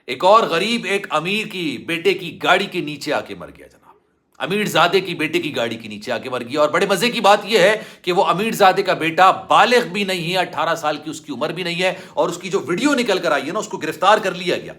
ایک اور غریب ایک امیر کی بیٹے کی گاڑی کے نیچے آ کے مر گیا جناب. امیر زادے کی بیٹے کی گاڑی کے نیچے آ کے مر گیا. اور بڑے مزے کی بات یہ ہے کہ وہ امیر زادے کا بیٹا بالغ بھی نہیں ہے, 18 سال کی اس کی عمر بھی نہیں ہے, اور اس کی جو ویڈیو نکل کر آئی ہے نا, اس کو گرفتار کر لیا گیا.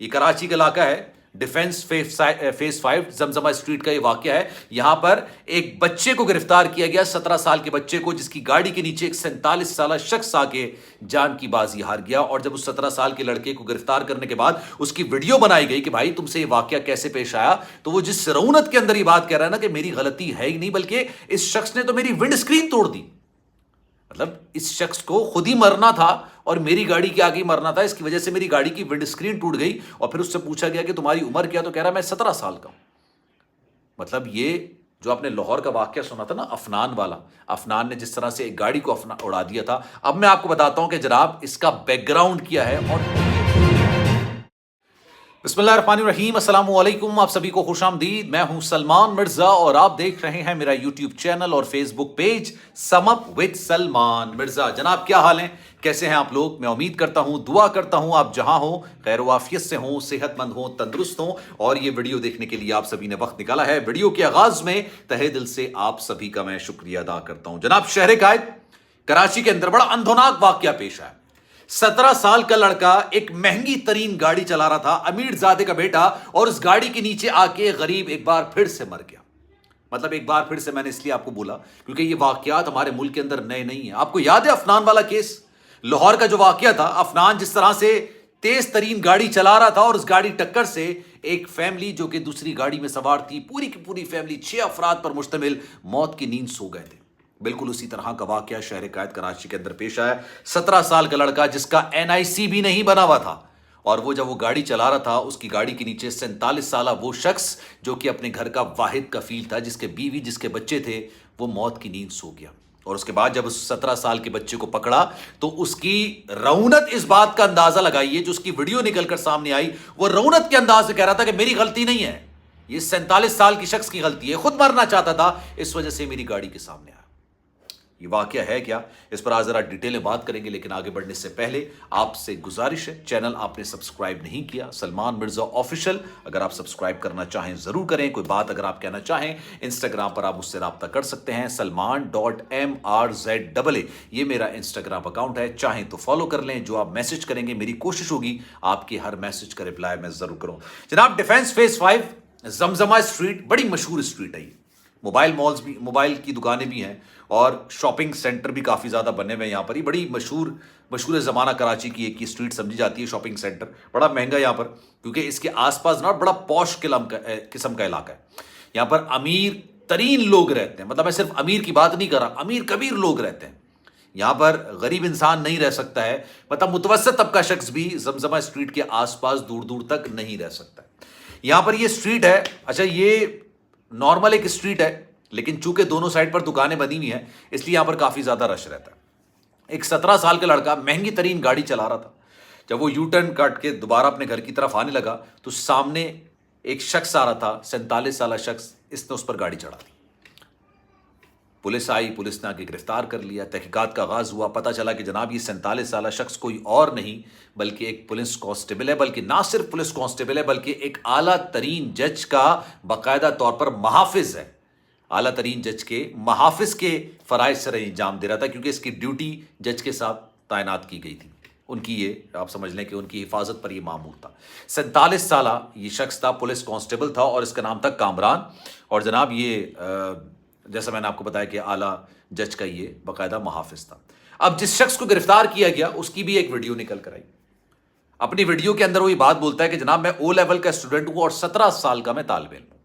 یہ کراچی کا علاقہ ہے, ڈیفنس فیس 5 زمزمہ اسٹریٹ کا یہ واقعہ ہے. یہاں پر ایک بچے کو گرفتار کیا گیا, 17 سال کے بچے کو, جس کی گاڑی کے نیچے ایک 47 سالہ شخص آ کے جان کی بازی ہار گیا. اور جب اس 17 سال کے لڑکے کو گرفتار کرنے کے بعد اس کی ویڈیو بنائی گئی کہ بھائی تم سے یہ واقعہ کیسے پیش آیا, تو وہ جس رعونت کے اندر یہ بات کہہ رہا ہے نا کہ میری غلطی ہے ہی نہیں, بلکہ اس شخص نے تو میری ونڈ اسکرین توڑ دی. مطلب اس شخص کو خود ہی مرنا تھا اور میری گاڑی کے آگے مرنا تھا, اس کی وجہ سے میری گاڑی کی ونڈ اسکرین ٹوٹ گئی. اور پھر اس سے پوچھا گیا کہ تمہاری عمر کیا, تو کہہ رہا میں 17 سال کا ہوں. مطلب یہ جو آپ نے لاہور کا واقعہ سنا تھا نا, افنان والا, افنان نے جس طرح سے ایک گاڑی کو اڑا دیا تھا, اب میں آپ کو بتاتا ہوں کہ جناب اس کا بیک گراؤنڈ کیا ہے. اور بسم اللہ الرحمن الرحیم, السلام علیکم, آپ سبھی کو خوش آمدید. میں ہوں سلمان مرزا اور آپ دیکھ رہے ہیں میرا یوٹیوب چینل اور Facebook page sum up with Salman Mirza. جناب کیا حال ہیں, کیسے ہیں آپ لوگ؟ میں امید کرتا ہوں, دعا کرتا ہوں آپ جہاں ہوں خیر و عافیت سے ہوں, صحت مند ہوں, تندرست ہوں. اور یہ ویڈیو دیکھنے کے لیے آپ سبھی نے وقت نکالا ہے. ویڈیو کے آغاز میں تہہ دل سے آپ سبھی کا میں شکریہ ادا کرتا ہوں. جناب شہر قائد کراچی کے اندر بڑا اندھوناک واقعہ پیش آیا. 17 سال کا لڑکا ایک مہنگی ترین گاڑی چلا رہا تھا, امیر زادے کا بیٹا, اور اس گاڑی کے نیچے آ کے غریب ایک بار پھر سے مر گیا. مطلب ایک بار پھر سے میں نے اس لیے آپ کو بولا کیونکہ یہ واقعات ہمارے ملک کے اندر نئے نہیں ہیں. آپ کو یاد ہے افنان والا کیس, لاہور کا جو واقعہ تھا, افنان جس طرح سے تیز ترین گاڑی چلا رہا تھا اور اس گاڑی ٹکر سے ایک فیملی جو کہ دوسری گاڑی میں سوار تھی, پوری کی پوری فیملی 6 افراد پر مشتمل, موت کی نیند سو گئے تھے. بالکل اسی طرح کا واقعہ شہر قائد کراچی کے اندر پیش آیا. 17 سال کا لڑکا جس کا NIC بھی نہیں بنا ہوا تھا, اور وہ جب وہ گاڑی چلا رہا تھا, اس کی گاڑی کے نیچے 47 سالہ وہ شخص جو کہ اپنے گھر کا واحد کفیل تھا, جس کے بیوی جس کے بچے تھے, وہ موت کی نیند سو گیا. اور اس کے بعد جب اس 17 سال کے بچے کو پکڑا تو اس کی رعونت, اس بات کا اندازہ لگائیے, جو اس کی ویڈیو نکل کر سامنے آئی, وہ رعونت کے انداز سے کہہ رہا تھا کہ میری غلطی نہیں ہے, یہ 47 سال کی شخص کی غلطی ہے, خود مرنا چاہتا تھا, اس وجہ سے میری گاڑی کے سامنے آیا. یہ واقعہ ہے کیا, اس پر آج ذرا ڈیٹیل میں بات کریں گے, لیکن آگے بڑھنے سے پہلے آپ سے گزارش ہے, چینل آپ نے سبسکرائب نہیں کیا, سلمان مرزا آفیشل, اگر آپ سبسکرائب کرنا چاہیں ضرور کریں. کوئی بات اگر آپ کہنا چاہیں, انسٹاگرام پر آپ مجھ سے رابطہ کر سکتے ہیں, salman.mrza, یہ میرا انسٹاگرام اکاؤنٹ ہے, چاہیں تو فالو کر لیں. جو آپ میسج کریں گے, میری کوشش ہوگی آپ کے ہر میسج کا رپلائی میں ضرور کروں. جناب ڈیفنس فیس 5 زمزمہ اسٹریٹ بڑی مشہور اسٹریٹ ہے. موبائل مالز بھی, موبائل کی دکانیں بھی ہیں, اور شاپنگ سینٹر بھی کافی زیادہ بنے ہوئے ہیں یہاں پر. یہ بڑی مشہور زمانہ کراچی کی ایک اسٹریٹ سمجھی جاتی ہے, شاپنگ سینٹر. بڑا مہنگا یہاں پر, کیونکہ اس کے آس پاس نا بڑا پوش قسم کا علاقہ ہے. یہاں پر امیر ترین لوگ رہتے ہیں. مطلب میں صرف امیر کی بات نہیں کر رہا, امیر کبیر لوگ رہتے ہیں یہاں پر. غریب انسان نہیں رہ سکتا ہے, مطلب متوسط طبقہ شخص بھی زمزمہ اسٹریٹ کے آس پاس دور دور تک نہیں رہ سکتا. یہاں پر یہ اسٹریٹ ہے, اچھا یہ نارمل ایک اسٹریٹ ہے, لیکن چونکہ دونوں سائڈ پر دکانیں بنی ہوئی ہیں, اس لیے یہاں پر کافی زیادہ رش رہتا ہے. ایک 17 سال کا لڑکا مہنگی ترین گاڑی چلا رہا تھا. جب وہ یو ٹرن کاٹ کے دوبارہ اپنے گھر کی طرف آنے لگا تو سامنے ایک شخص آ رہا تھا, 47 سالہ شخص, اس نے اس پر گاڑی چڑھا دی. پولیس آئی, پولیس نے آگے گرفتار کر لیا. تحقیقات کا آغاز ہوا, پتہ چلا کہ جناب یہ 47 سالہ شخص کوئی اور نہیں بلکہ ایک پولیس کانسٹیبل ہے, بلکہ نہ صرف پولیس کانسٹیبل ہے بلکہ ایک اعلیٰ ترین جج کا باقاعدہ طور پر محافظ ہے. اعلیٰ ترین جج کے محافظ کے فرائض سر انجام دے رہا تھا, کیونکہ اس کی ڈیوٹی جج کے ساتھ تعینات کی گئی تھی. ان کی یہ آپ سمجھ لیں کہ ان کی حفاظت پر یہ معمور تھا. 47 سالہ یہ شخص تھا, پولیس کانسٹیبل تھا, اور اس کا نام تھا کامران. اور جناب یہ جیسا میں نے آپ کو بتایا کہ اعلیٰ جج کا یہ باقاعدہ محافظ تھا. اب جس شخص کو گرفتار کیا گیا اس کی بھی ایک ویڈیو نکل کر آئی. اپنی ویڈیو کے اندر وہ یہ بات بولتا ہے کہ جناب میں او لیول کا اسٹوڈنٹ ہوں اور 17 سال کا میں طالب علم ہوں.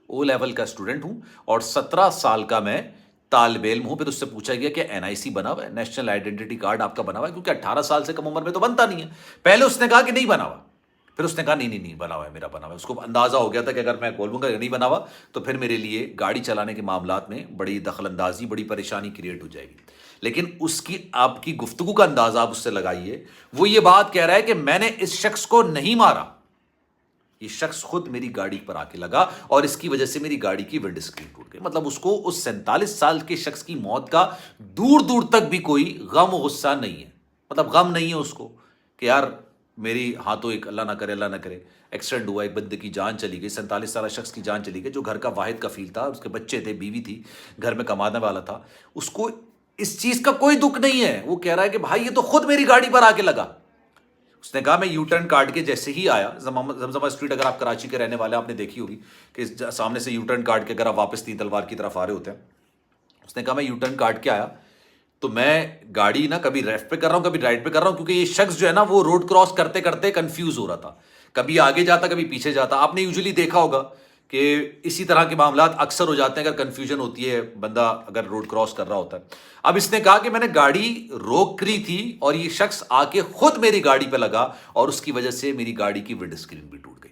او لیول کا اسٹوڈنٹ ہوں اور 17 سال کا میں طالب علم ہوں. پھر اس سے پوچھا گیا کہ NIC بنا ہوا ہے, نیشنل آئیڈینٹی کارڈ آپ کا بنا ہوا ہے, کیونکہ 18 سال سے کم عمر میں تو بنتا نہیں ہے. پہلے اس نے کہا کہ نہیں بنا ہوا, پھر اس نے کہا نہیں بنا ہوا ہے, میرا بنا ہوا ہے. اس کو اندازہ ہو گیا تھا کہ اگر میں بولوں گا کہ نہیں بنا ہوا تو پھر میرے لیے گاڑی چلانے کے معاملات میں بڑی دخل اندازی, بڑی پریشانی کریٹ ہو جائے گی. لیکن اس کی آپ کی گفتگو کا اندازہ آپ اس سے لگائیے, وہ یہ بات کہہ رہا ہے کہ میں نے اس شخص کو نہیں مارا, یہ شخص خود میری گاڑی پر آ کے لگا اور اس کی وجہ سے میری گاڑی کی ونڈ اسکرین ٹوٹ گئی. مطلب اس کو اس 47 سال کے شخص کی موت کا دور دور تک بھی کوئی غم و غصہ نہیں ہے. مطلب غم نہیں ہے اس کو کہ یار میری ہاتھوں ایک اللہ نہ کرے ایکسیڈنٹ ہوا, ایک بندے کی جان چلی گئی, 47 سالہ شخص کی جان چلی گئی, جو گھر کا واحد کفیل تھا, اس کے بچے تھے, بیوی تھی, گھر میں کمانے والا تھا, اس کو اس چیز کا کوئی دکھ نہیں ہے. وہ کہہ رہا ہے کہ بھائی یہ تو خود میری گاڑی پر آ کے لگا. اس نے کہا میں یو ٹرن کاٹ کے جیسے ہی آیا, زمزمہ اسٹریٹ اگر آپ کراچی کے رہنے والے آپ نے دیکھی ہوگی کہ سامنے سے یو ٹرن کاٹ کے اگر آپ واپس تین تلوار کی طرف آ رہے ہوتے ہیں, اس نے کہا میں یو ٹرن کاٹ کے آیا تو میں گاڑی نا کبھی لیفٹ پہ کر رہا ہوں کبھی رائٹ پہ کر رہا ہوں, کیونکہ یہ شخص جو ہے نا وہ روڈ کراس کرتے کرتے کنفیوز ہو رہا تھا, کبھی آگے جاتا کبھی پیچھے جاتا. آپ نے یوزلی دیکھا ہوگا کہ اسی طرح کے معاملات اکثر ہو جاتے ہیں اگر کنفیوژن ہوتی ہے, بندہ اگر روڈ کراس کر رہا ہوتا ہے. اب اس نے کہا کہ میں نے گاڑی روک کری تھی اور یہ شخص آ کے خود میری گاڑی پہ لگا اور اس کی وجہ سے میری گاڑی کی ونڈ اسکرین بھی ٹوٹ گئی.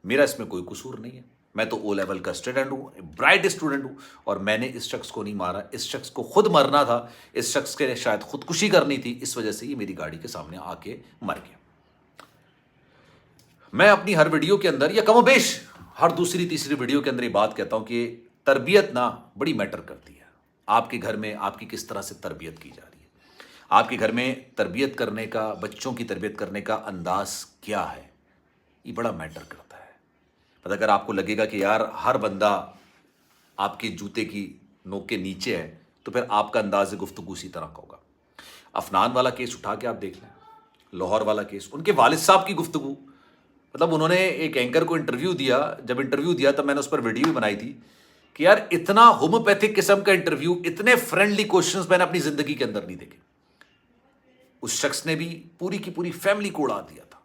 میرا اس میں کوئی قصور نہیں ہے, میں تو او لیول کا اسٹوڈنٹ ہوں, برائٹ اسٹوڈنٹ ہوں, اور میں نے اس شخص کو نہیں مارا. اس شخص کو خود مرنا تھا, اس شخص کے شاید خودکشی کرنی تھی, اس وجہ سے یہ میری گاڑی کے سامنے آ کے مر گیا. میں اپنی ہر ویڈیو کے اندر یا کم و بیش ہر دوسری تیسری ویڈیو کے اندر یہ بات کہتا ہوں کہ تربیت نا بڑی میٹر کرتی ہے. آپ کے گھر میں آپ کی کس طرح سے تربیت کی جا رہی ہے, آپ کے گھر میں تربیت کرنے کا, بچوں کی تربیت کرنے کا انداز کیا ہے, یہ بڑا میٹر کرتا ہے. اگر آپ کو لگے گا کہ یار ہر بندہ آپ کے جوتے کی نوک کے نیچے ہے تو پھر آپ کا انداز گفتگو اسی طرح کا ہوگا. افنان والا کیس اٹھا کے آپ دیکھ لیں, لاہور والا کیس, ان کے والد صاحب کی گفتگو, مطلب انہوں نے ایک اینکر کو انٹرویو دیا, جب انٹرویو دیا تب میں نے اس پر ویڈیو بھی بنائی تھی کہ یار اتنا ہومیوپیتھک قسم کا انٹرویو, اتنے فرینڈلی کوشچنز میں نے اپنی زندگی کے اندر نہیں دیکھے. اس شخص نے بھی پوری کی پوری فیملی کو اڑا دیا تھا.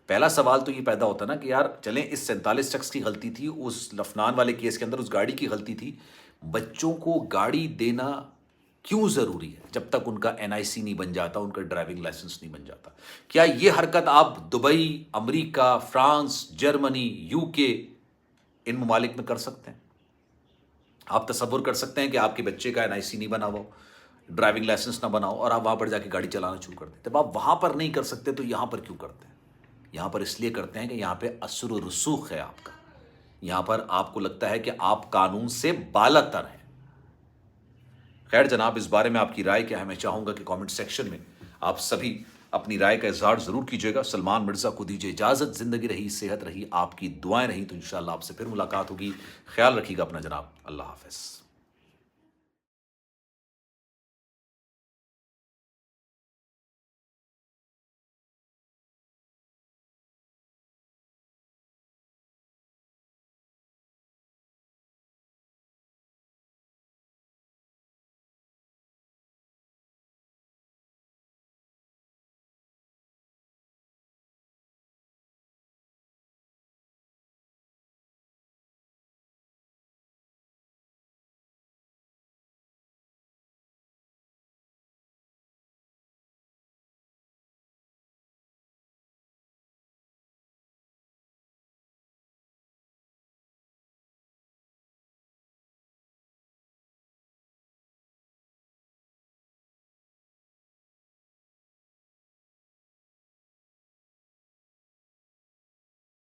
پہلا سوال تو یہ پیدا ہوتا نا کہ یار چلیں اس 47 شخص کی غلطی تھی, اس لفنان والے کیس کے اندر اس گاڑی کی غلطی تھی, بچوں کو گاڑی دینا کیوں ضروری ہے جب تک ان کا NIC نہیں بن جاتا, ان کا ڈرائیونگ لائسنس نہیں بن جاتا؟ کیا یہ حرکت آپ دبئی, امریکہ, فرانس, جرمنی, UK ان ممالک میں کر سکتے ہیں؟ آپ تصور کر سکتے ہیں کہ آپ کے بچے کا NIC نہیں بنا ہوا, ڈرائیونگ لائسنس نہ بنا ہو, اور آپ وہاں پر جا کے گاڑی چلانا شروع کر دیں؟ جب آپ وہاں پر نہیں کر سکتے تو یہاں پر کیوں کرتے ہیں؟ یہاں پر اس لیے کرتے ہیں کہ یہاں پہ اثر و رسوخ ہے آپ کا, یہاں پر آپ کو لگتا ہے کہ آپ قانون سے بالا تر ہیں. خیر جناب, اس بارے میں آپ کی رائے کیا ہے؟ میں چاہوں گا کہ کامنٹ سیکشن میں آپ سبھی اپنی رائے کا اظہار ضرور کیجیے گا. سلمان مرزا کو دیجیے اجازت, زندگی رہی, صحت رہی, آپ کی دعائیں رہی تو انشاءاللہ آپ سے پھر ملاقات ہوگی. خیال رکھیے گا اپنا جناب, اللہ حافظ.